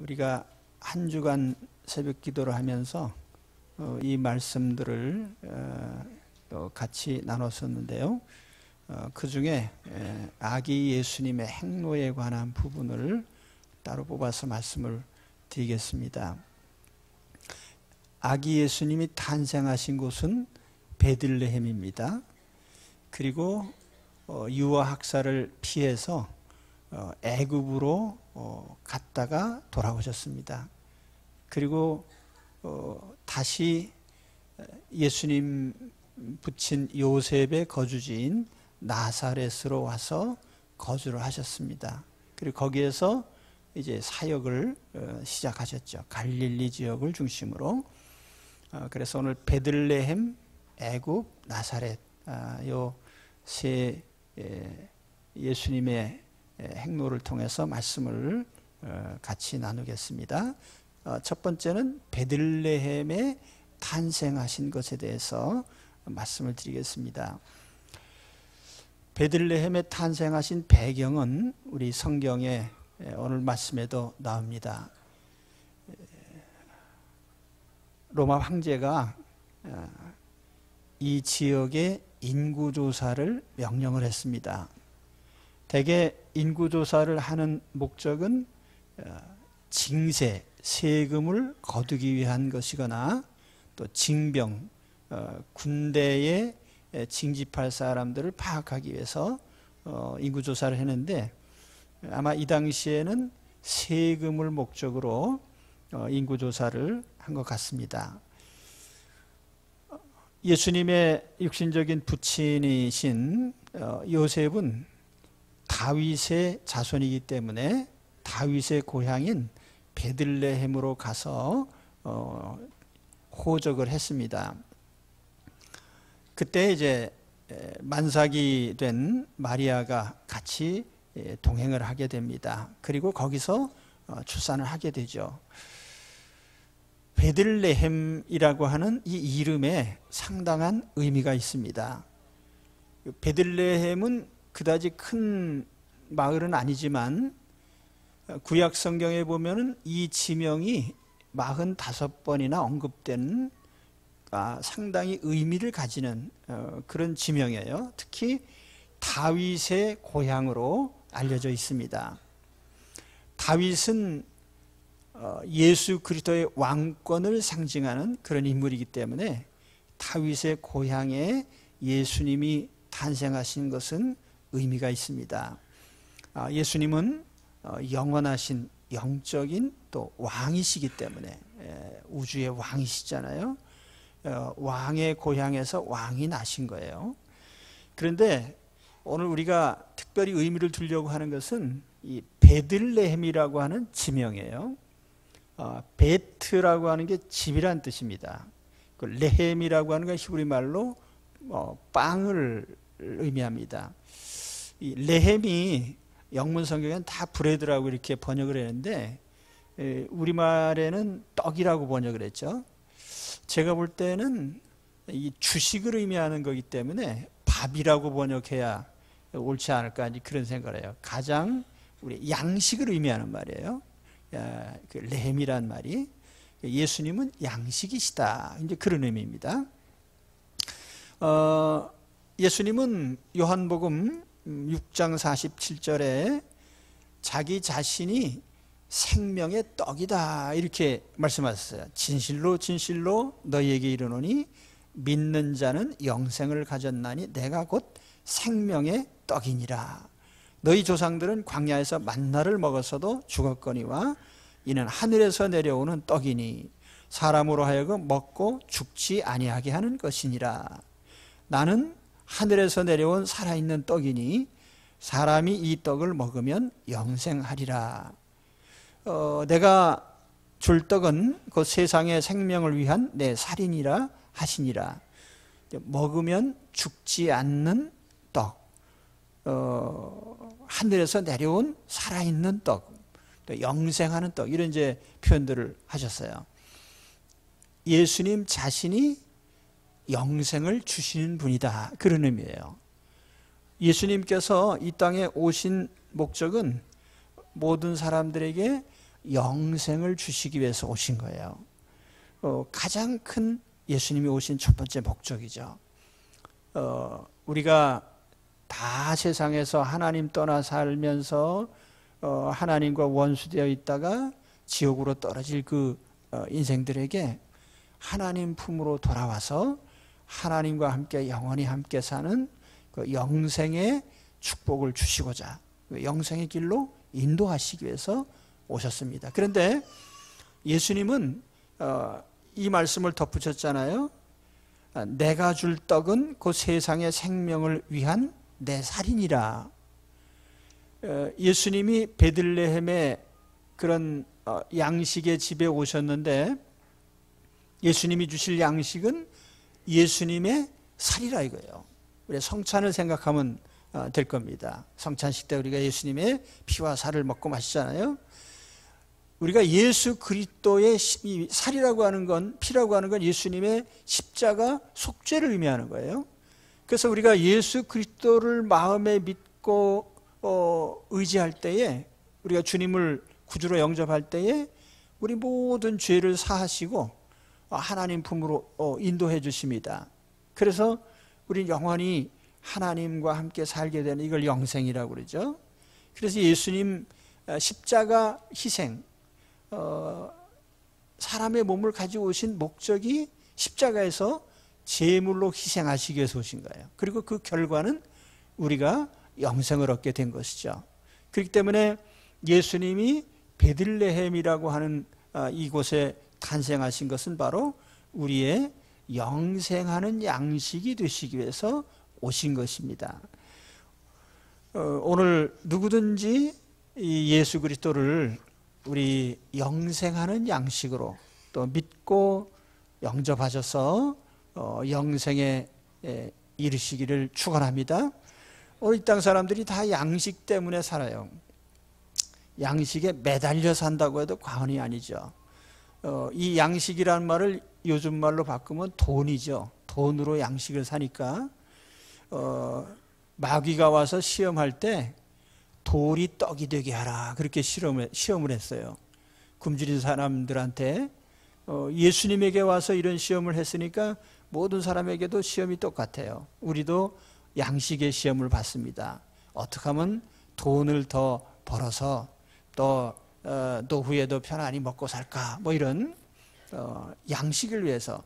우리가 한 주간 새벽 기도를 하면서 이 말씀들을 또 같이 나눴었는데요. 그 중에 아기 예수님의 행로에 관한 부분을 따로 뽑아서 말씀을 드리겠습니다. 아기 예수님이 탄생하신 곳은 베들레헴입니다. 그리고 유아 학살을 피해서 애굽으로 갔다가 돌아오셨습니다. 그리고 다시 예수님 붙인 요셉의 거주지인 나사렛으로 와서 거주를 하셨습니다. 그리고 거기에서 이제 사역을 시작하셨죠. 갈릴리 지역을 중심으로. 그래서 오늘 베들레헴, 애굽, 나사렛 요 세 예수님의 행로를 통해서 말씀을 같이 나누겠습니다. 첫 번째는 베들레헴에 탄생하신 것에 대해서 말씀을 드리겠습니다. 베들레헴에 탄생하신 배경은 우리 성경에 오늘 말씀에도 나옵니다. 로마 황제가 이 지역의 인구조사를 명령을 했습니다. 대개 인구조사를 하는 목적은 징세, 세금을 거두기 위한 것이거나 또 징병, 군대에 징집할 사람들을 파악하기 위해서 인구조사를 했는데 아마 이 당시에는 세금을 목적으로 인구조사를 한 것 같습니다. 예수님의 육신적인 부친이신 요셉은 다윗의 자손이기 때문에 다윗의 고향인 베들레헴으로 가서 호적을 했습니다. 그때 이제 만삭이 된 마리아가 같이 동행을 하게 됩니다. 그리고 거기서 출산을 하게 되죠. 베들레헴이라고 하는 이 이름에 상당한 의미가 있습니다. 베들레헴은 그다지 큰 마을은 아니지만 구약 성경에 보면은 이 지명이 45번이나 언급된 상당히 의미를 가지는 그런 지명이에요. 특히 다윗의 고향으로 알려져 있습니다. 다윗은 예수 그리스도의 왕권을 상징하는 그런 인물이기 때문에 다윗의 고향에 예수님이 탄생하신 것은 의미가 있습니다. 예수님은 영원하신 영적인 또 왕이시기 때문에 우주의 왕이시잖아요. 왕의 고향에서 왕이 나신 거예요. 그런데 오늘 우리가 특별히 의미를 두려고 하는 것은 이 베들레헴이라고 하는 지명이에요. 베트라고 하는 게 집이란 뜻입니다. 그 레헴이라고 하는 건 히브리 말로 빵을 의미합니다. 이 레헴이 영문 성경에는 다 브레드라고 이렇게 번역을 했는데 우리말에는 떡이라고 번역을 했죠. 제가 볼 때는 이 주식을 의미하는 거기 때문에 밥이라고 번역해야 옳지 않을까 그런 생각을 해요. 가장 우리 양식을 의미하는 말이에요. 그 레헴이란 말이 예수님은 양식이시다. 이제 그런 의미입니다. 예수님은 요한복음 6장 47절에 자기 자신이 생명의 떡이다 이렇게 말씀하셨어요. 진실로 진실로 너희에게 이르노니 믿는 자는 영생을 가졌나니 내가 곧 생명의 떡이니라. 너희 조상들은 광야에서 만나를 먹었어도 죽었거니와 이는 하늘에서 내려오는 떡이니 사람으로 하여금 먹고 죽지 아니하게 하는 것이니라. 나는 하늘에서 내려온 살아있는 떡이니 사람이 이 떡을 먹으면 영생하리라. 내가 줄 떡은 그 세상의 생명을 위한 내 살이니라 하시니라. 먹으면 죽지 않는 떡, 하늘에서 내려온 살아있는 떡, 또 영생하는 떡, 이런 이제 표현들을 하셨어요. 예수님 자신이 영생을 주시는 분이다, 그런 의미예요. 예수님께서 이 땅에 오신 목적은 모든 사람들에게 영생을 주시기 위해서 오신 거예요. 가장 큰 예수님이 오신 첫 번째 목적이죠. 우리가 다 세상에서 하나님 떠나 살면서 하나님과 원수되어 있다가 지옥으로 떨어질 그 인생들에게 하나님 품으로 돌아와서 하나님과 함께 영원히 함께 사는 그 영생의 축복을 주시고자 영생의 길로 인도하시기 위해서 오셨습니다. 그런데 예수님은 이 말씀을 덧붙였잖아요. 내가 줄 떡은 그 세상의 생명을 위한 내 살이니라. 예수님이 베들레헴의 그런 양식의 집에 오셨는데 예수님이 주실 양식은 예수님의 살이라 이거예요. 우리 성찬을 생각하면 될 겁니다. 성찬식 때 우리가 예수님의 피와 살을 먹고 마시잖아요. 우리가 예수 그리스도의 살이라고 하는 건, 피라고 하는 건 예수님의 십자가 속죄를 의미하는 거예요. 그래서 우리가 예수 그리스도를 마음에 믿고 의지할 때에, 우리가 주님을 구주로 영접할 때에 우리 모든 죄를 사하시고 하나님 품으로 인도해 주십니다. 그래서 우리 영원히 하나님과 함께 살게 되는, 이걸 영생이라고 그러죠. 그래서 예수님 십자가 희생, 사람의 몸을 가지고 오신 목적이 십자가에서 제물로 희생하시기 위해서 오신 거예요. 그리고 그 결과는 우리가 영생을 얻게 된 것이죠. 그렇기 때문에 예수님이 베들레헴이라고 하는 이곳에 탄생하신 것은 바로 우리의 영생하는 양식이 되시기 위해서 오신 것입니다. 오늘 누구든지 이 예수 그리스도를 우리 영생하는 양식으로 또 믿고 영접하셔서 영생에 이르시기를 축원합니다. 오늘 이 땅 사람들이 다 양식 때문에 살아요. 양식에 매달려 산다고 해도 과언이 아니죠. 이 양식이라는 말을 요즘 말로 바꾸면 돈이죠. 돈으로 양식을 사니까 마귀가 와서 시험할 때 돌이 떡이 되게 하라, 그렇게 시험을 했어요. 굶주린 사람들한테. 예수님에게 와서 이런 시험을 했으니까 모든 사람에게도 시험이 똑같아요. 우리도 양식의 시험을 받습니다. 어떻게 하면 돈을 더 벌어서 또 노후에도 편안히 먹고 살까, 뭐 이런 양식을 위해서.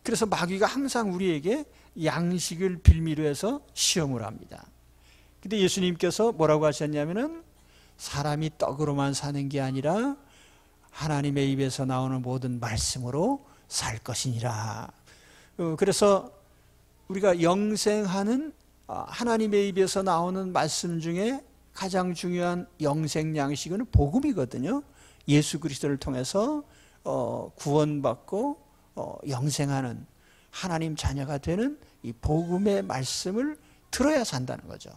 그래서 마귀가 항상 우리에게 양식을 빌미로 해서 시험을 합니다. 근데 예수님께서 뭐라고 하셨냐면은 사람이 떡으로만 사는 게 아니라 하나님의 입에서 나오는 모든 말씀으로 살 것이니라. 그래서 우리가 영생하는 하나님의 입에서 나오는 말씀 중에 가장 중요한 영생 양식은 복음이거든요. 예수 그리스도를 통해서 구원받고 영생하는 하나님 자녀가 되는 이 복음의 말씀을 들어야 산다는 거죠.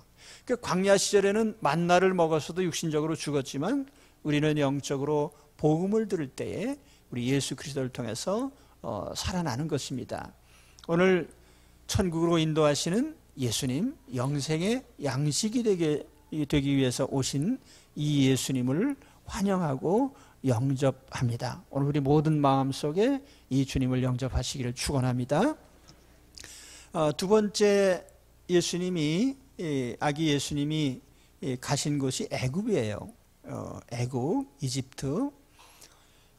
광야 시절에는 만나를 먹어서도 육신적으로 죽었지만 우리는 영적으로 복음을 들을 때에 우리 예수 그리스도를 통해서 살아나는 것입니다. 오늘 천국으로 인도하시는 예수님, 영생의 양식이 되기 위해서 오신 이 예수님을 환영하고 영접합니다. 오늘 우리 모든 마음속에 이 주님을 영접하시기를 축원합니다. 두 번째 예수님이, 아기 예수님이 가신 곳이 애굽이에요. 애굽, 이집트.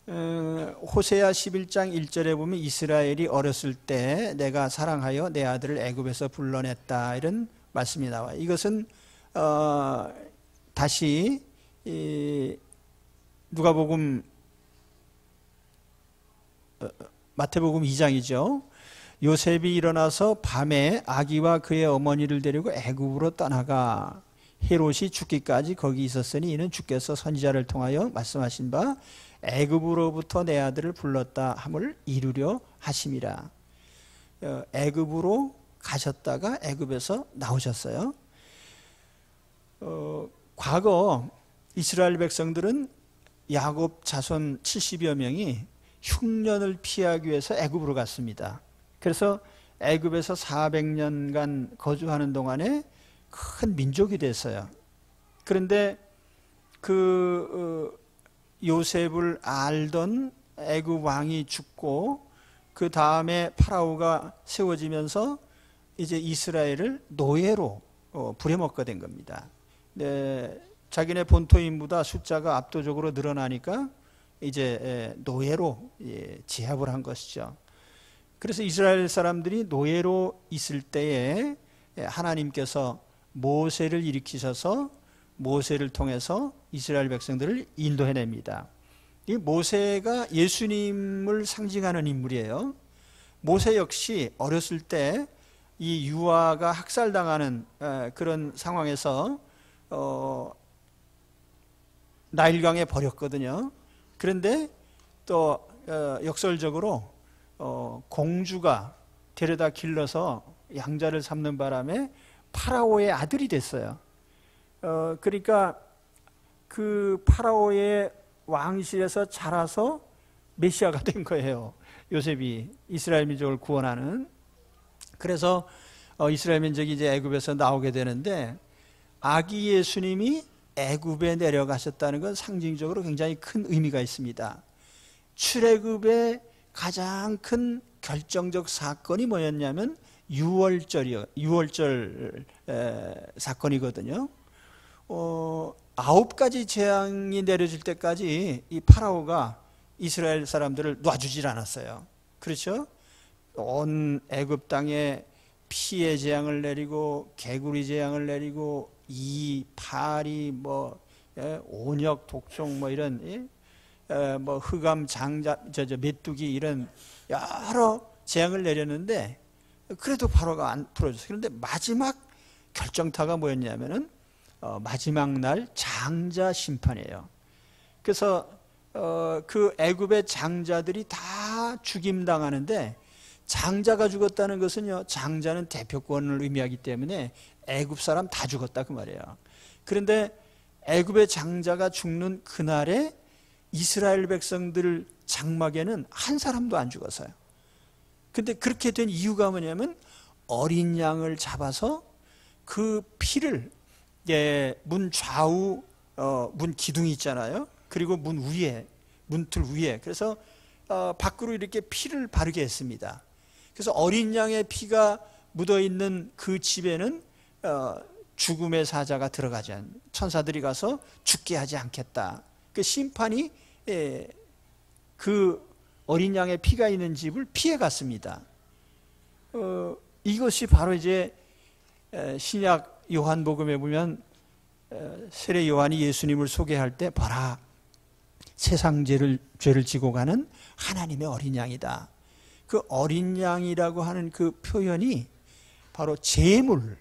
호세아 11장 1절에 보면 이스라엘이 어렸을 때 내가 사랑하여 내 아들을 애굽에서 불러냈다, 이런 말씀이 나와요. 이것은 다시 누가복음, 마태복음 2장이죠. 요셉이 일어나서 밤에 아기와 그의 어머니를 데리고 애굽으로 떠나가 헤롯이 죽기까지 거기 있었으니 이는 주께서 선지자를 통하여 말씀하신 바 애굽으로부터 내 아들을 불렀다 함을 이루려 하심이라. 애굽으로 가셨다가 애굽에서 나오셨어요. 과거 이스라엘 백성들은 야곱 자손 70여 명이 흉년을 피하기 위해서 애굽으로 갔습니다. 그래서 애굽에서 400년간 거주하는 동안에 큰 민족이 됐어요. 그런데 그 요셉을 알던 애굽 왕이 죽고 그 다음에 파라오가 세워지면서 이제 이스라엘을 노예로 부려먹게 된 겁니다. 네, 자기네 본토인보다 숫자가 압도적으로 늘어나니까 이제 노예로 제압을 한 것이죠. 그래서 이스라엘 사람들이 노예로 있을 때에 하나님께서 모세를 일으키셔서 모세를 통해서 이스라엘 백성들을 인도해냅니다. 이 모세가 예수님을 상징하는 인물이에요. 모세 역시 어렸을 때 이 유아가 학살당하는 그런 상황에서 나일강에 버렸거든요. 그런데 또 역설적으로 공주가 데려다 길러서 양자를 삼는 바람에 파라오의 아들이 됐어요. 그러니까 그 파라오의 왕실에서 자라서 메시아가 된 거예요. 요셉이 이스라엘 민족을 구원하는. 그래서 이스라엘 민족이 이제 애굽에서 나오게 되는데 아기 예수님이 애굽에 내려가셨다는 건 상징적으로 굉장히 큰 의미가 있습니다. 출애굽의 가장 큰 결정적 사건이 뭐였냐면 유월절 사건이거든요. 9가지 재앙이 내려질 때까지 이 파라오가 이스라엘 사람들을 놔주질 않았어요. 그렇죠? 온 애굽 땅에 피의 재앙을 내리고 개구리 재앙을 내리고 이, 파리, 온역, 독종 이런 흑암, 장자, 메뚜기 이런 여러 재앙을 내렸는데 그래도 파라오가 안 풀어줬어요. 그런데 마지막 결정타가 뭐였냐면은 마지막 날 장자 심판이에요. 그래서 그 애굽의 장자들이 다 죽임당하는데 장자가 죽었다는 것은요, 장자는 대표권을 의미하기 때문에 애굽 사람 다 죽었다 그 말이에요. 그런데 애굽의 장자가 죽는 그날에 이스라엘 백성들 장막에는 한 사람도 안 죽었어요. 근데 그렇게 된 이유가 뭐냐면 어린 양을 잡아서 그 피를 문 좌우 문 기둥이 있잖아요. 그리고 문 위에, 문틀 위에, 그래서 밖으로 이렇게 피를 바르게 했습니다. 그래서 어린 양의 피가 묻어있는 그 집에는 죽음의 사자가 들어가지 않는, 천사들이 가서 죽게 하지 않겠다. 그 심판이 그 어린 양의 피가 있는 집을 피해 갔습니다. 이것이 바로 이제 신약 요한복음에 보면 세례 요한이 예수님을 소개할 때 봐라, 세상 죄를 지고 가는 하나님의 어린 양이다. 그 어린 양이라고 하는 그 표현이 바로 제물,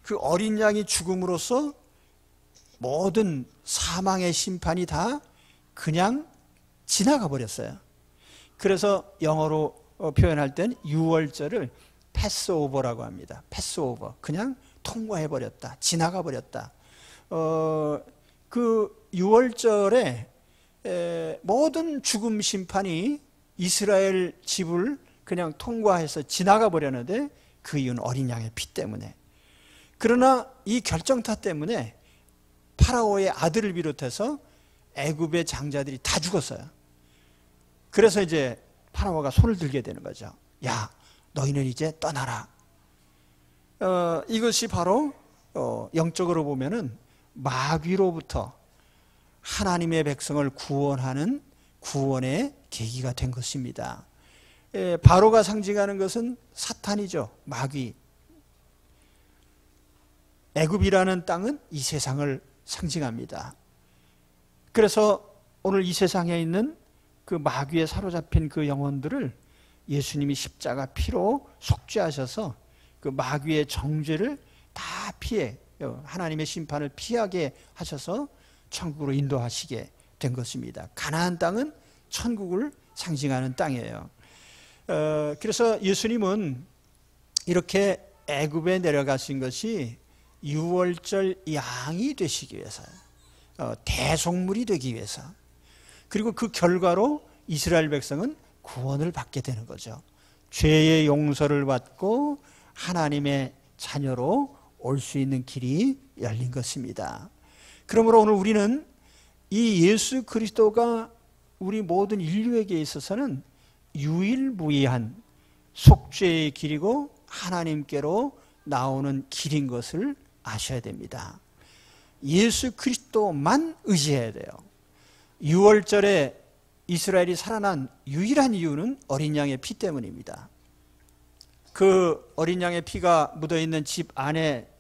그 어린 양이 죽음으로써 모든 사망의 심판이 다 그냥 지나가 버렸어요. 그래서 영어로 표현할 땐 유월절을 패스오버라고 합니다. 패스오버, 그냥 통과해 버렸다, 지나가 버렸다. 그 유월절에 모든 죽음 심판이 이스라엘 집을 그냥 통과해서 지나가 버렸는데 그 이유는 어린 양의 피 때문에. 그러나 이 결정타 때문에 파라오의 아들을 비롯해서 애굽의 장자들이 다 죽었어요. 그래서 이제 파라오가 손을 들게 되는 거죠. 야, 너희는 이제 떠나라. 이것이 바로 영적으로 보면은 마귀로부터 하나님의 백성을 구원하는 구원의 계기가 된 것입니다. 바로가 상징하는 것은 사탄이죠. 마귀. 애굽이라는 땅은 이 세상을 상징합니다. 그래서 오늘 이 세상에 있는 그 마귀에 사로잡힌 그 영혼들을 예수님이 십자가 피로 속죄하셔서 그 마귀의 정죄를 다 피해, 하나님의 심판을 피하게 하셔서 천국으로 인도하시게 된 것입니다. 가나안 땅은 천국을 상징하는 땅이에요. 그래서 예수님은 이렇게 애굽에 내려가신 것이 유월절 양이 되시기 위해서, 대속물이 되기 위해서, 그리고 그 결과로 이스라엘 백성은 구원을 받게 되는 거죠. 죄의 용서를 받고 하나님의 자녀로 올 수 있는 길이 열린 것입니다. 그러므로 오늘 우리는 이 예수 그리스도가 우리 모든 인류에게 있어서는 유일무이한 속죄의 길이고 하나님께로 나오는 길인 것을 아셔야 됩니다. 예수 그리스도만 의지해야 돼요. 6월절에 이스라엘이 살아난 유일한 이유는 어린 양의 피 때문입니다. 그 어린 양의 피가 묻어있는 집 안에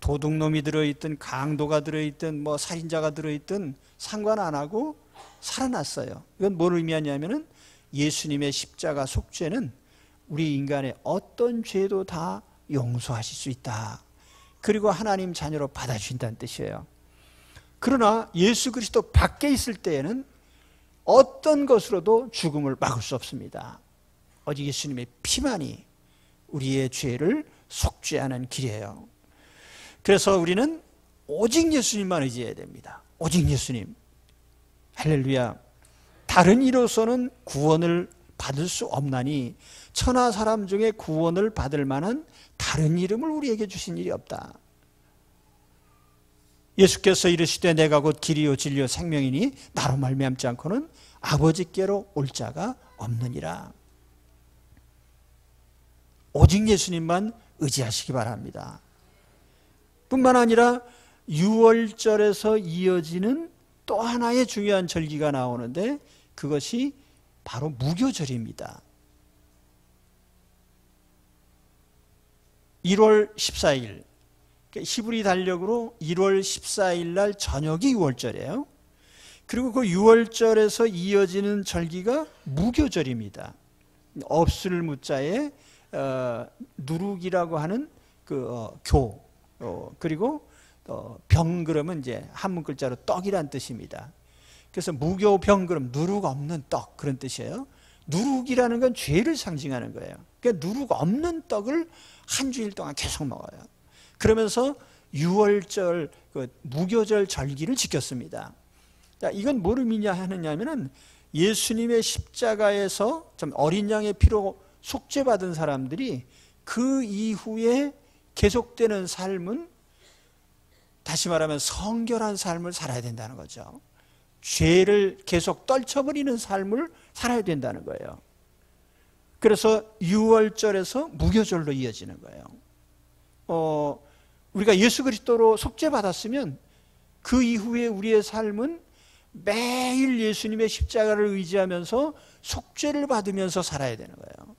도둑놈이 들어있든 강도가 들어있든 살인자가 들어있든 상관 안 하고 살아났어요. 이건 뭘 의미하냐면은 예수님의 십자가 속죄는 우리 인간의 어떤 죄도 다 용서하실 수 있다. 그리고 하나님 자녀로 받아주신다는 뜻이에요. 그러나 예수 그리스도 밖에 있을 때에는 어떤 것으로도 죽음을 막을 수 없습니다. 오직 예수님의 피만이 우리의 죄를 속죄하는 길이에요. 그래서 우리는 오직 예수님만 의지해야 됩니다. 오직 예수님. 할렐루야. 다른 이로서는 구원을 받을 수 없나니 천하 사람 중에 구원을 받을 만한 다른 이름을 우리에게 주신 일이 없다. 예수께서 이르시되 내가 곧 길이요 진리요 생명이니 나로 말미암지 않고는 아버지께로 올 자가 없느니라. 오직 예수님만 의지하시기 바랍니다. 뿐만 아니라 6월절에서 이어지는 또 하나의 중요한 절기가 나오는데 그것이 바로 무교절입니다. 1월 14일 히브리 달력으로 1월 14일 날 저녁이 6월절이에요. 그리고 그 6월절에서 이어지는 절기가 무교절입니다. 없을 무자에 누룩이라고 하는 교, 그리고 병 그러면 이제 한문 글자로 떡이란 뜻입니다. 그래서 무교 병 그럼 누룩 없는 떡 그런 뜻이에요. 누룩이라는 건 죄를 상징하는 거예요. 그러니까 누룩 없는 떡을 한 주일 동안 계속 먹어요. 그러면서 6월절 무교절 절기를 지켰습니다. 자, 이건 뭘 의미하느냐면은 예수님의 십자가에서 좀 어린 양의 피로 속죄받은 사람들이 그 이후에 계속되는 삶은 다시 말하면 성결한 삶을 살아야 된다는 거죠. 죄를 계속 떨쳐버리는 삶을 살아야 된다는 거예요. 그래서 6월절에서 무교절로 이어지는 거예요. 우리가 예수 그리스도로 속죄받았으면 그 이후에 우리의 삶은 매일 예수님의 십자가를 의지하면서 속죄를 받으면서 살아야 되는 거예요.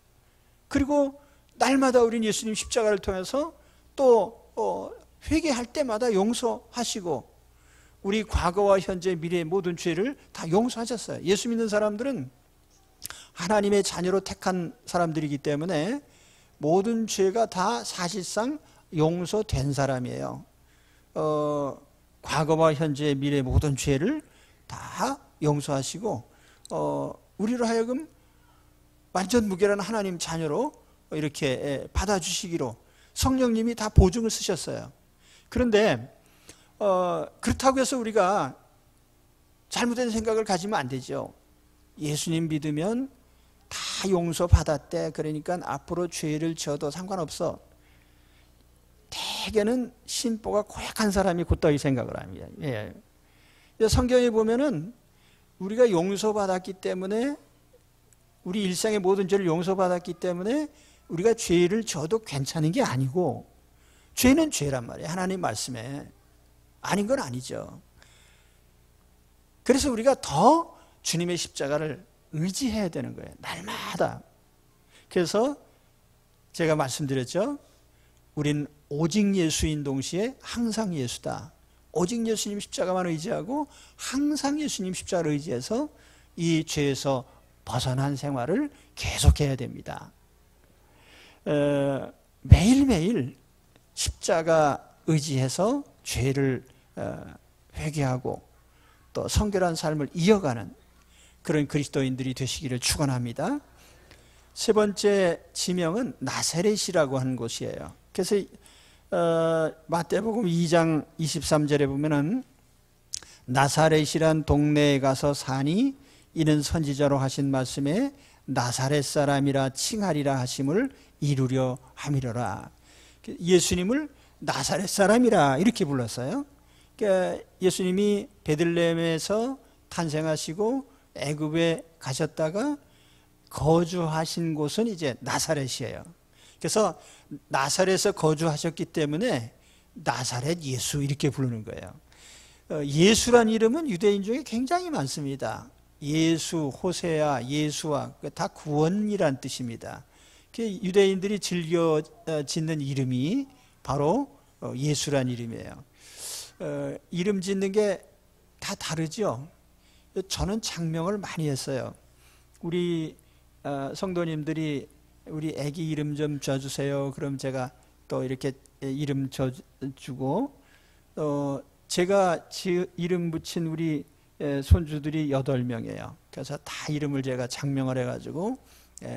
그리고 날마다 우리는 예수님 십자가를 통해서 또 회개할 때마다 용서하시고 우리 과거와 현재 미래의 모든 죄를 다 용서하셨어요. 예수 믿는 사람들은 하나님의 자녀로 택한 사람들이기 때문에 모든 죄가 다 사실상 용서된 사람이에요. 과거와 현재 미래의 모든 죄를 다 용서하시고 우리로 하여금 완전 무결한 하나님 자녀로 이렇게 받아주시기로 성령님이 다 보증을 쓰셨어요. 그런데 그렇다고 해서 우리가 잘못된 생각을 가지면 안 되죠. 예수님 믿으면 다 용서받았대. 그러니까 앞으로 죄를 지어도 상관없어. 대개는 신보가 고약한 사람이 곧다이 생각을 합니다. 예. 성경에 보면은 우리가 용서받았기 때문에 우리 일상의 모든 죄를 용서받았기 때문에 우리가 죄를 져도 괜찮은 게 아니고 죄는 죄란 말이에요. 하나님 말씀에. 아닌 건 아니죠. 그래서 우리가 더 주님의 십자가를 의지해야 되는 거예요. 날마다. 그래서 제가 말씀드렸죠. 우린 오직 예수인 동시에 항상 예수다. 오직 예수님 십자가만 의지하고 항상 예수님 십자가를 의지해서 이 죄에서 벗어난 생활을 계속해야 됩니다. 매일매일 십자가 의지해서 죄를 회개하고 또 성결한 삶을 이어가는 그런 그리스도인들이 되시기를 축원합니다. 세 번째 지명은 나사렛이라고 하는 곳이에요. 그래서 마태복음 2장 23절에 보면은 나사렛이란 동네에 가서 사니 이는 선지자로 하신 말씀에 나사렛 사람이라 칭하리라 하심을 이루려 함이로라. 예수님을 나사렛 사람이라 이렇게 불렀어요. 그러니까 예수님이 베들레헴에서 탄생하시고 애굽에 가셨다가 거주하신 곳은 이제 나사렛이에요. 그래서 나사렛에서 거주하셨기 때문에 나사렛 예수 이렇게 부르는 거예요. 예수란 이름은 유대인 중에 굉장히 많습니다. 예수, 호세아, 예수와 다 구원이란 뜻입니다. 유대인들이 즐겨 짓는 이름이 바로 예수란 이름이에요. 이름 짓는 게 다 다르죠. 저는 장명을 많이 했어요. 우리 성도님들이 우리 아기 이름 좀 줘주세요. 그럼 제가 또 이렇게 이름 줘주고, 제가 이름 붙인 우리 손주들이 8명이에요. 그래서 다 이름을 제가 장명을 해가지고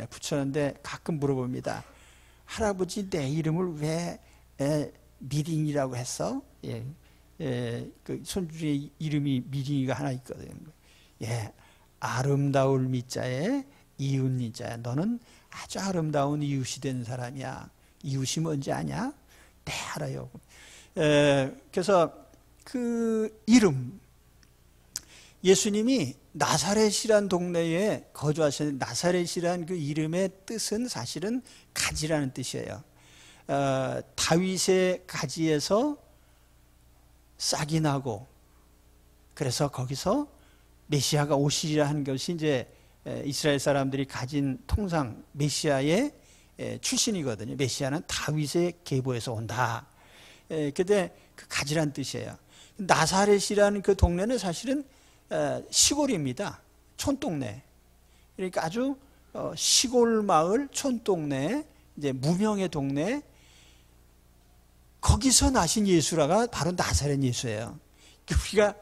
붙였는데 가끔 물어봅니다. 할아버지 내 이름을 왜 미린이라고 했어? 그 손주의 이름이 미린이가 하나 있거든요. 아름다울 미자에 이웃니자야. 너는 아주 아름다운 이웃이 된 사람이야. 이웃이 뭔지 아냐? 네, 알아요. 그래서 그 이름, 예수님이 나사렛이란 동네에 거주하시는 나사렛이란 그 이름의 뜻은 사실은 가지라는 뜻이에요. 다윗의 가지에서 싹이 나고, 그래서 거기서 메시아가 오시리라 하는 것이 이제 이스라엘 사람들이 가진 통상 메시아의 출신이거든요. 메시아는 다윗의 계보에서 온다. 근데 그 가지란 뜻이에요. 나사렛이라는 그 동네는 사실은 시골입니다. 촌동네. 그러니까 아주 시골 마을, 촌동네, 이제 무명의 동네. 거기서 나신 예수라가 바로 나사렛 예수예요. 우리가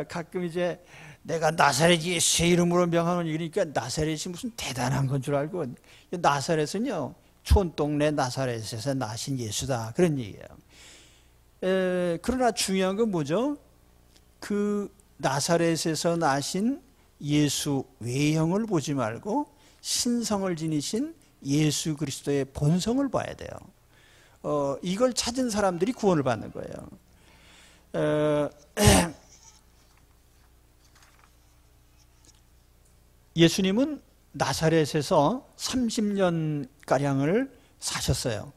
가끔 이제 내가 나사렛 예수의 이름으로 명하는 그러니까 나사렛이 무슨 대단한 건 줄 알고, 나사렛은요 촌동네 나사렛에서 나신 예수다 그런 얘기예요. 그러나 중요한 건 뭐죠? 그 나사렛에서 나신 예수 외형을 보지 말고 신성을 지니신 예수 그리스도의 본성을 봐야 돼요. 이걸 찾은 사람들이 구원을 받는 거예요. 예수님은 나사렛에서 30년가량을 사셨어요.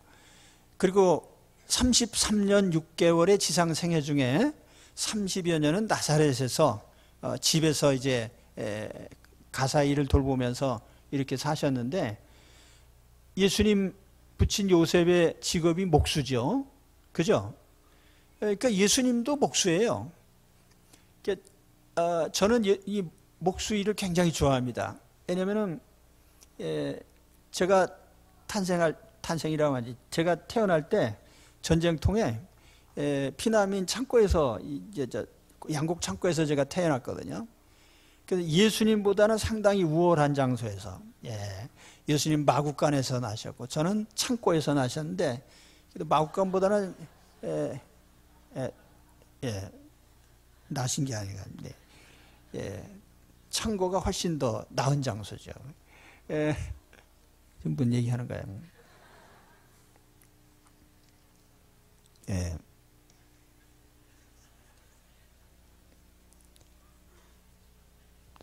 그리고 33년 6개월의 지상 생애 중에 30여 년은 나사렛에서 집에서 이제 가사 일을 돌보면서 이렇게 사셨는데, 예수님 붙인 요셉의 직업이 목수죠. 그죠? 그러니까 예수님도 목수예요. 저는 이 목수 일을 굉장히 좋아합니다. 왜냐면은 제가 탄생이라고 하지, 제가 태어날 때 전쟁통에 피난민 창고에서 이제 양곡 창고에서 제가 태어났거든요. 그래서 예수님보다는 상당히 우월한 장소에서, 예수님 마구간에서 나셨고 저는 창고에서 나셨는데, 마구간보다는 나신 게 아니라 창고가 훨씬 더 나은 장소죠. 지금 뭔 얘기하는 거예요?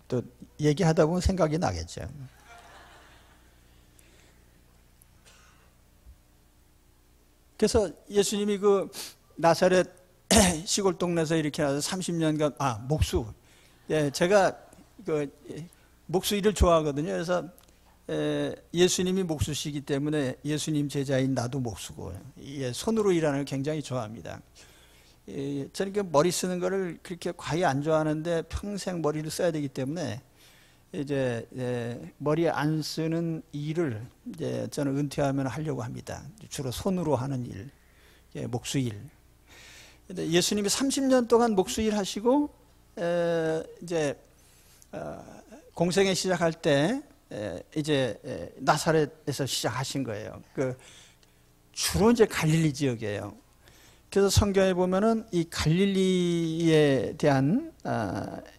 또 얘기하다 보면 생각이 나겠죠. 그래서 예수님이 그 나사렛 시골 동네에서 이렇게 나서 30년간 목수. 제가 그 목수 일을 좋아하거든요. 그래서 예수님이 목수시기 때문에 예수님 제자인 나도 목수고, 손으로 일하는 걸 굉장히 좋아합니다. 저는 그 머리 쓰는 거를 그렇게 과히 안 좋아하는데 평생 머리를 써야 되기 때문에 이제 머리 안 쓰는 일을 이제 저는 은퇴하면 하려고 합니다. 주로 손으로 하는 일, 목수일. 근데 예수님이 30년 동안 목수일 하시고 이제 공생애 시작할 때 이제 나사렛에서 시작하신 거예요. 그 주로 이제 갈릴리 지역이에요. 그래서 성경에 보면은 이 갈릴리에 대한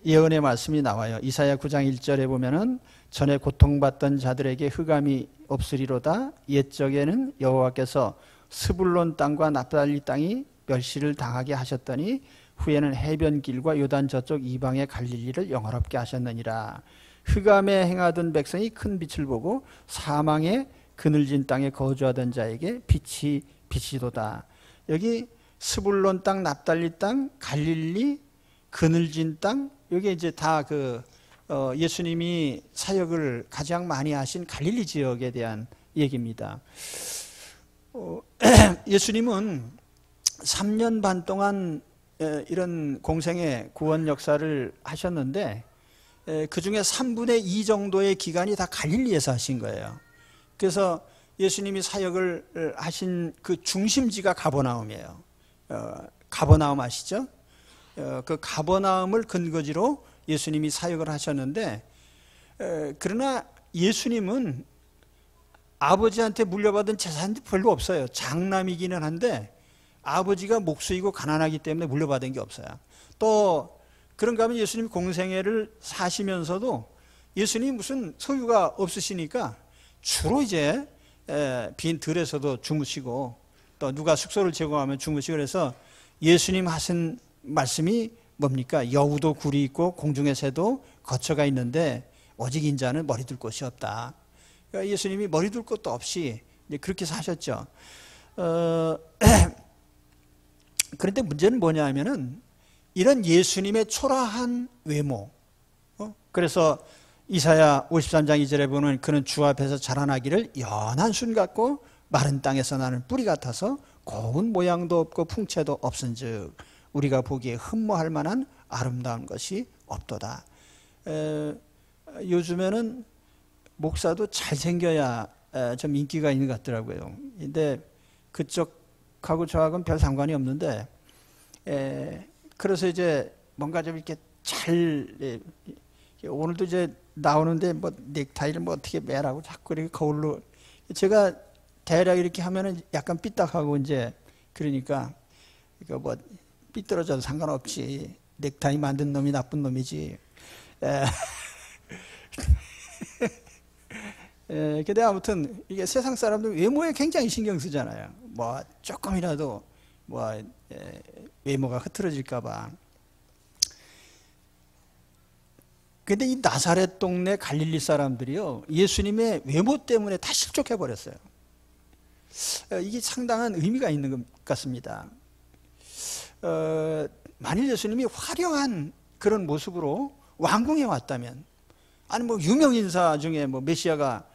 예언의 말씀이 나와요. 이사야 9장 1절에 보면은 전에 고통받던 자들에게 흑암이 없으리로다. 옛적에는 여호와께서 스불론 땅과 납달리 땅이 멸시를 당하게 하셨더니 후에는 해변길과 요단 저쪽 이방의 갈릴리를 영화롭게 하셨느니라. 흑암에 행하던 백성이 큰 빛을 보고 사망의 그늘진 땅에 거주하던 자에게 빛이 비치도다. 여기 스불론 땅, 납달리 땅, 갈릴리, 그늘진 땅, 여기 이제 다 예수님이 사역을 가장 많이 하신 갈릴리 지역에 대한 얘기입니다. 예수님은 3년 반 동안 이런 공생의 구원 역사를 하셨는데 그 중에 3분의 2 정도의 기간이 다 갈릴리에서 하신 거예요. 그래서 예수님이 사역을 하신 그 중심지가 가버나움이에요. 가버나움 아시죠? 그 가버나움을 근거지로 예수님이 사역을 하셨는데, 그러나 예수님은 아버지한테 물려받은 재산이 별로 없어요. 장남이기는 한데 아버지가 목수이고 가난하기 때문에 물려받은 게 없어요. 또 그런가 하면 예수님 공생애를 사시면서도 예수님이 무슨 소유가 없으시니까 주로 이제 빈 들에서도 주무시고, 또 누가 숙소를 제공하면 주무시고, 그래서 예수님 하신 말씀이 뭡니까? 여우도 굴이 있고 공중의 새도 거처가 있는데 오직 인자는 머리 둘 곳이 없다. 그러니까 예수님이 머리 둘 곳도 없이 그렇게 사셨죠. 그런데 문제는 뭐냐 하면은 이런 예수님의 초라한 외모, 그래서 이사야 53장 2절에 보면 그는 주 앞에서 자라나기를 연한 순 같고 마른 땅에서 나는 뿌리 같아서 고운 모양도 없고 풍채도 없은즉 우리가 보기에 흠모할 만한 아름다운 것이 없도다. 요즘에는 목사도 잘생겨야 좀 인기가 있는 것 같더라고요. 근데 그쪽하고 저하고는 별 상관이 없는데, 그래서 이제 뭔가 좀 이렇게 오늘도 이제 나오는데 뭐 넥타이를 뭐 어떻게 매라고 자꾸 이렇게 거울로, 제가 대략 이렇게 하면은 약간 삐딱하고 이제 그러니까 이거 뭐 삐뚤어져도 상관없지. 넥타이 만든 놈이 나쁜 놈이지. 근데 아무튼 이게 세상 사람들 외모에 굉장히 신경 쓰잖아요. 뭐 조금이라도 외모가 흐트러질까봐. 근데 이 나사렛 동네 갈릴리 사람들이요, 예수님의 외모 때문에 다 실족해 버렸어요. 이게 상당한 의미가 있는 것 같습니다. 만일 예수님이 화려한 그런 모습으로 왕궁에 왔다면, 아니 뭐 유명 인사 중에 뭐 메시아가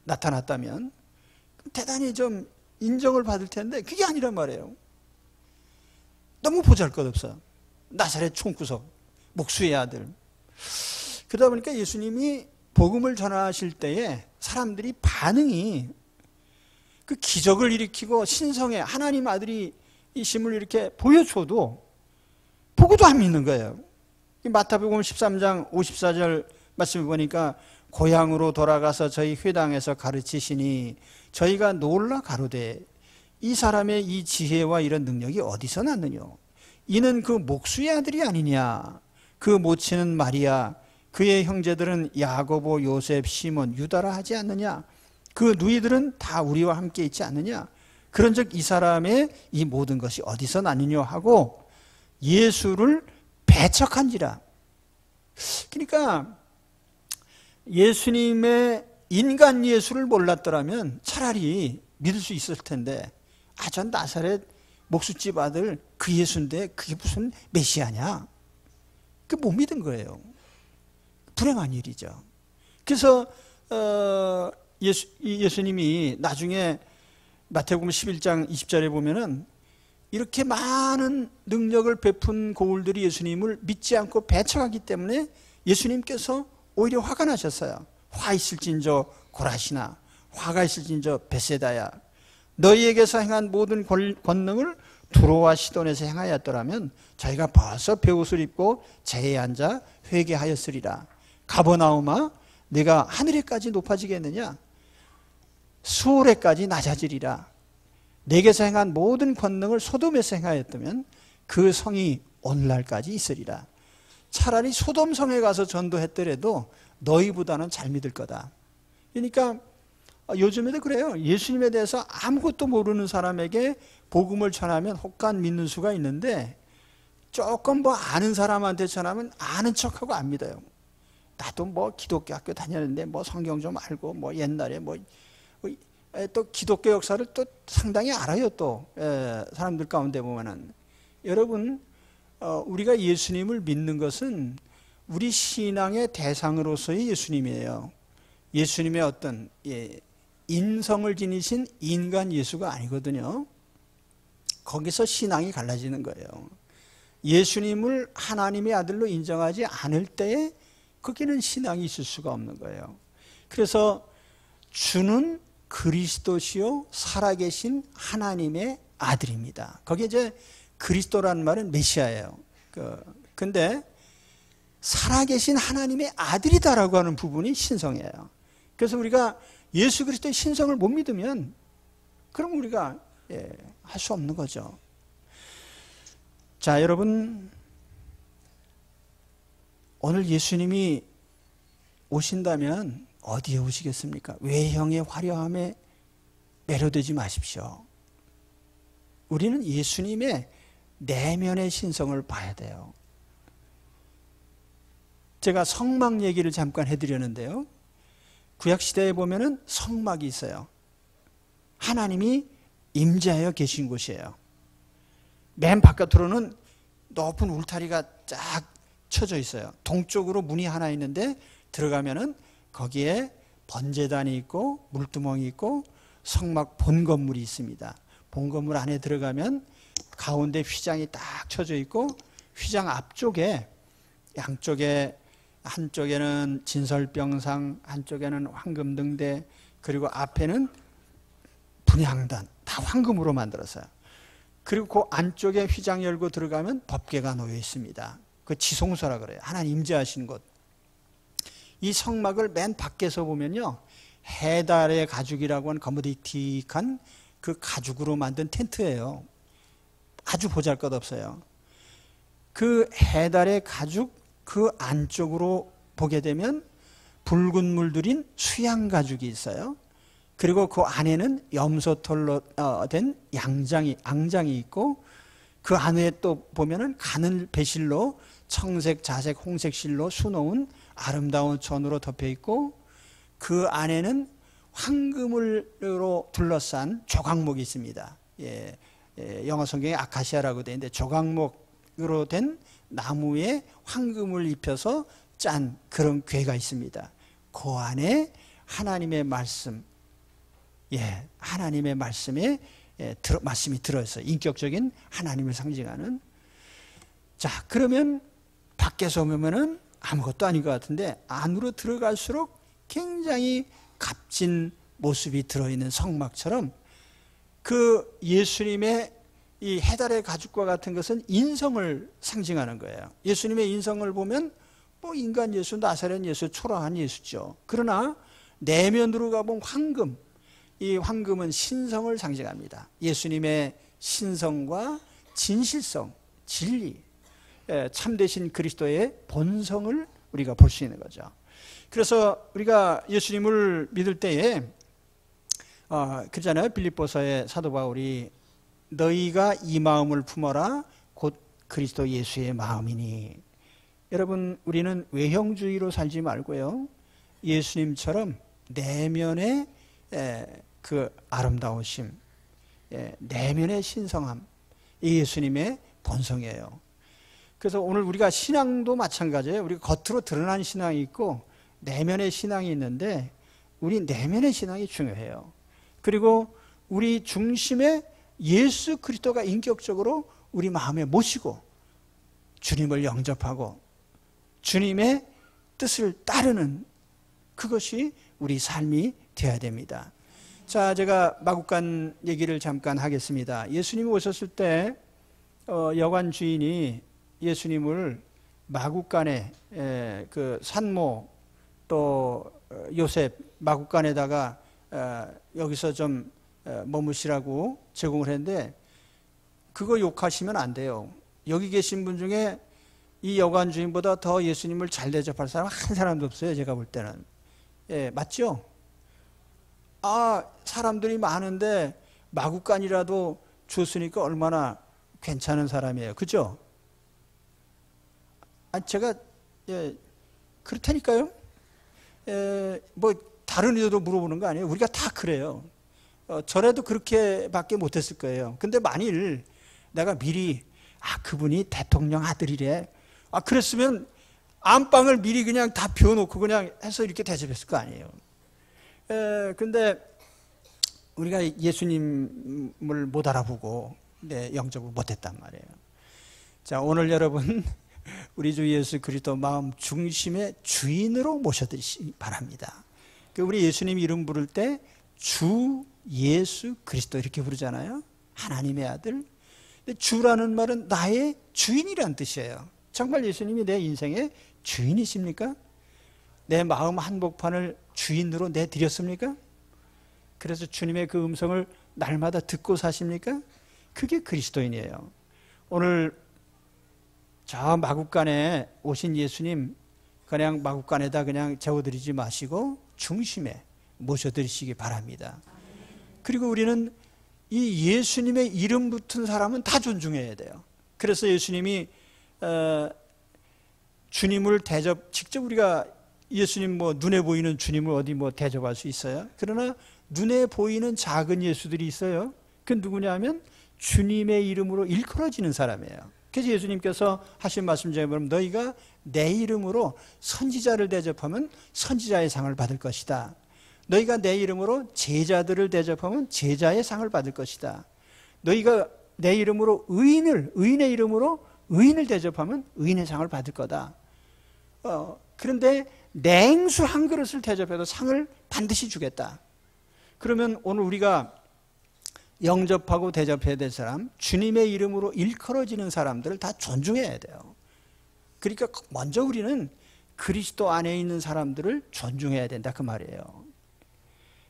나타났다면 대단히 좀 인정을 받을 텐데 그게 아니란 말이에요. 너무 보잘것없어. 나사렛 총구석 목수의 아들. 그러다 보니까 예수님이 복음을 전하실 때에 사람들이 반응이 그 기적을 일으키고 신성의 하나님 아들이 이심을 이렇게 보여줘도 보고도 안 믿는 거예요. 마태복음 13장 54절 말씀을 보니까 고향으로 돌아가서 저희 회당에서 가르치시니 저희가 놀라 가로되 이 사람의 이 지혜와 이런 능력이 어디서 났느냐? 이는 그 목수의 아들이 아니냐? 그 모친은 마리아, 그의 형제들은 야고보, 요셉, 시몬, 유다라 하지 않느냐? 그 누이들은 다 우리와 함께 있지 않느냐? 그런즉 이 사람의 이 모든 것이 어디서 나느냐 하고 예수를 배척한지라. 그러니까 예수님의 인간 예수를 몰랐더라면 차라리 믿을 수 있을 텐데, 전 나사렛 목수집 아들 그 예수인데 그게 무슨 메시아냐? 그 못 믿은 거예요. 불행한 일이죠. 그래서 예수님이 나중에 마태복음 11장 20절에 보면은 이렇게 많은 능력을 베푼 고울들이 예수님을 믿지 않고 배척하기 때문에 예수님께서 오히려 화가 나셨어요. 화 있을진저 고라시나, 화가 있을진저 베세다야, 너희에게서 행한 모든 권능을 두로와 시돈에서 행하였더라면 저희가 벌써 베옷을 입고 제에 앉아 회개하였으리라. 가버나움아, 내가 하늘에까지 높아지겠느냐? 수월에까지 낮아지리라. 내게서 행한 모든 권능을 소돔에서 행하였다면 그 성이 오늘날까지 있으리라. 차라리 소돔 성에 가서 전도했더라도 너희보다는 잘 믿을 거다. 그러니까 요즘에도 그래요. 예수님에 대해서 아무것도 모르는 사람에게 복음을 전하면 혹간 믿는 수가 있는데, 조금 뭐 아는 사람한테 전하면 아는 척하고 안 믿어요. 나도 뭐 기독교 학교 다녔는데 뭐 성경 좀 알고 뭐 옛날에 뭐 또 기독교 역사를 또 상당히 알아요. 또 사람들 가운데 보면은 여러분 우리가 예수님을 믿는 것은 우리 신앙의 대상으로서의 예수님이에요. 예수님의 어떤 인성을 지니신 인간 예수가 아니거든요. 거기서 신앙이 갈라지는 거예요. 예수님을 하나님의 아들로 인정하지 않을 때에 거기는 신앙이 있을 수가 없는 거예요. 그래서 주는 그리스도시요 살아계신 하나님의 아들입니다. 거기에 이제 그리스도라는 말은 메시아예요. 근데 살아계신 하나님의 아들이다라고 하는 부분이 신성이에요. 그래서 우리가 예수 그리스도의 신성을 못 믿으면 그럼 우리가 할 수 없는 거죠. 자, 여러분, 오늘 예수님이 오신다면 어디에 오시겠습니까? 외형의 화려함에 매료되지 마십시오. 우리는 예수님의 내면의 신성을 봐야 돼요. 제가 성막 얘기를 잠깐 해드렸는데요. 구약시대에 보면은 성막이 있어요. 하나님이 임재하여 계신 곳이에요. 맨 바깥으로는 높은 울타리가 쫙 쳐져 있어요. 동쪽으로 문이 하나 있는데 들어가면은 거기에 번제단이 있고 물두멍이 있고 성막 본 건물이 있습니다. 본 건물 안에 들어가면 가운데 휘장이 딱 쳐져 있고 휘장 앞쪽에 양쪽에 한쪽에는 진설병상, 한쪽에는 황금등대, 그리고 앞에는 분향단, 다 황금으로 만들었어요. 그리고 그 안쪽에 휘장 열고 들어가면 법궤가 놓여 있습니다. 그 지성소라 그래요. 하나님 임재하신 곳. 이 성막을 맨 밖에서 보면요, 해달의 가죽이라고 하는 거무디틱한 그 가죽으로 만든 텐트예요. 아주 보잘것없어요. 그 해달의 가죽 그 안쪽으로 보게 되면 붉은 물들인 수양 가죽이 있어요. 그리고 그 안에는 염소털로 된 앙장이 있고 그 안에 또 보면은 가늘 배실로 청색, 자색, 홍색 실로 수놓은 아름다운 천으로 덮여 있고 그 안에는 황금으로 둘러싼 조각목이 있습니다. 영어 성경에 아카시아라고 되어 있는데 조각목으로 된 나무에 황금을 입혀서 짠 그런 궤가 있습니다. 그 안에 하나님의 말씀, 하나님의 말씀이 들어있어요. 인격적인 하나님을 상징하는. 자, 그러면 밖에서 보면은 아무것도 아닌 것 같은데 안으로 들어갈수록 굉장히 값진 모습이 들어있는 성막처럼 그 예수님의 이 해달의 가죽과 같은 것은 인성을 상징하는 거예요. 예수님의 인성을 보면 뭐 인간 예수, 나사렛 예수, 초라한 예수죠. 그러나 내면으로 가본 황금, 이 황금은 신성을 상징합니다. 예수님의 신성과 진실성, 진리, 참되신 그리스도의 본성을 우리가 볼 수 있는 거죠. 그래서 우리가 예수님을 믿을 때에 그러잖아요. 빌립보서의 사도 바울이 너희가 이 마음을 품어라 곧 그리스도 예수의 마음이니. 여러분, 우리는 외형주의로 살지 말고요, 예수님처럼 내면의 그 아름다우심, 내면의 신성함, 이 예수님의 본성이에요. 그래서 오늘 우리가 신앙도 마찬가지예요. 우리가 겉으로 드러난 신앙이 있고 내면의 신앙이 있는데 우리 내면의 신앙이 중요해요. 그리고 우리 중심에 예수 그리스도가 인격적으로 우리 마음에 모시고 주님을 영접하고 주님의 뜻을 따르는 그것이 우리 삶이 되어야 됩니다. 자, 제가 마국간 얘기를 잠깐 하겠습니다. 예수님이 오셨을 때 여관 주인이 예수님을 마국간에 그 산모 또 요셉 마국간에다가 여기서 좀 머무시라고 제공을 했는데 그거 욕하시면 안 돼요. 여기 계신 분 중에 이 여관 주인보다 더 예수님을 잘 대접할 사람 한 사람도 없어요. 제가 볼 때는. 맞죠? 사람들이 많은데 마국간이라도 줬으니까 얼마나 괜찮은 사람이에요. 그죠? 제가 그렇다니까요. 뭐 다른 이들도 물어보는 거 아니에요. 우리가 다 그래요. 저라도 그렇게밖에 못했을 거예요. 근데 만일 내가 미리 그분이 대통령 아들이래. 그랬으면 안방을 미리 그냥 다 비워놓고 그냥 해서 이렇게 대접했을 거 아니에요. 근데 우리가 예수님을 못 알아보고 영접을 못했단 말이에요. 자, 오늘 여러분 우리 주 예수 그리스도 마음 중심의 주인으로 모셔드리시기 바랍니다. 우리 예수님 이름 부를 때 주 예수 그리스도 이렇게 부르잖아요. 하나님의 아들. 근데 주라는 말은 나의 주인이란 뜻이에요. 정말 예수님이 내 인생의 주인이십니까? 내 마음 한복판을 주인으로 내드렸습니까? 그래서 주님의 그 음성을 날마다 듣고 사십니까? 그게 그리스도인이에요. 오늘 저 마국간에 오신 예수님 그냥 마국간에다 그냥 재워드리지 마시고 중심에 모셔드리시기 바랍니다. 그리고 우리는 이 예수님의 이름 붙은 사람은 다 존중해야 돼요. 그래서 예수님이 주님을 직접 우리가 예수님 눈에 보이는 주님을 어디 대접할 수 있어요? 그러나 눈에 보이는 작은 예수들이 있어요. 그 누구냐 하면 주님의 이름으로 일컬어지는 사람이에요. 그래서 예수님께서 하신 말씀 중에 보면 너희가 내 이름으로 선지자를 대접하면 선지자의 상을 받을 것이다. 너희가 내 이름으로 제자들을 대접하면 제자의 상을 받을 것이다. 너희가 내 이름으로 의인의 이름으로 의인을 대접하면 의인의 상을 받을 거다. 그런데 냉수 한 그릇을 대접해도 상을 반드시 주겠다. 그러면 오늘 우리가 영접하고 대접해야 될 사람, 주님의 이름으로 일컬어지는 사람들을 다 존중해야 돼요. 그러니까 먼저 우리는 그리스도 안에 있는 사람들을 존중해야 된다 그 말이에요.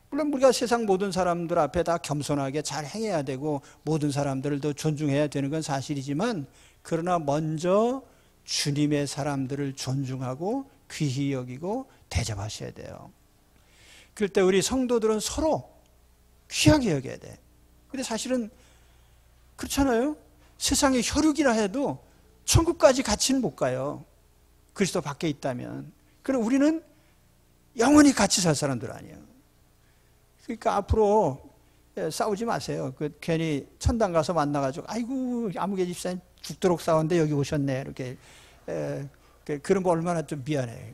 물론 우리가 세상 모든 사람들 앞에 다 겸손하게 잘 행해야 되고 모든 사람들을 더 존중해야 되는 건 사실이지만 그러나 먼저 주님의 사람들을 존중하고 귀히 여기고 대접하셔야 돼요. 그럴 때 우리 성도들은 서로 귀하게 여겨야 돼. 근데 사실은 그렇잖아요. 세상에 혈육이라 해도 천국까지 같이는 못 가요. 그리스도 밖에 있다면. 그럼 우리는 영원히 같이 살 사람들 아니에요. 그러니까 앞으로 싸우지 마세요. 괜히 천당 가서 만나가지고 아이고 아무개 집사님 죽도록 싸웠는데 여기 오셨네 이렇게 그런 거 얼마나 좀 미안해.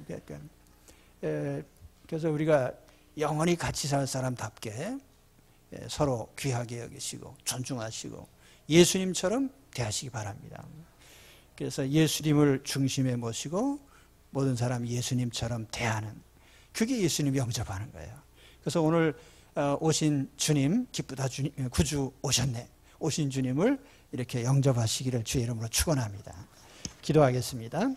그래서 우리가 영원히 같이 살 사람답게 서로 귀하게 여기시고 존중하시고 예수님처럼 대하시기 바랍니다. 그래서 예수님을 중심에 모시고 모든 사람 예수님처럼 대하는 그게 예수님 영접하는 거예요. 그래서 오늘 오신 주님 기쁘다 주님 구주 오셨네 오신 주님을 이렇게 영접하시기를 주의 이름으로 축원합니다. 기도하겠습니다.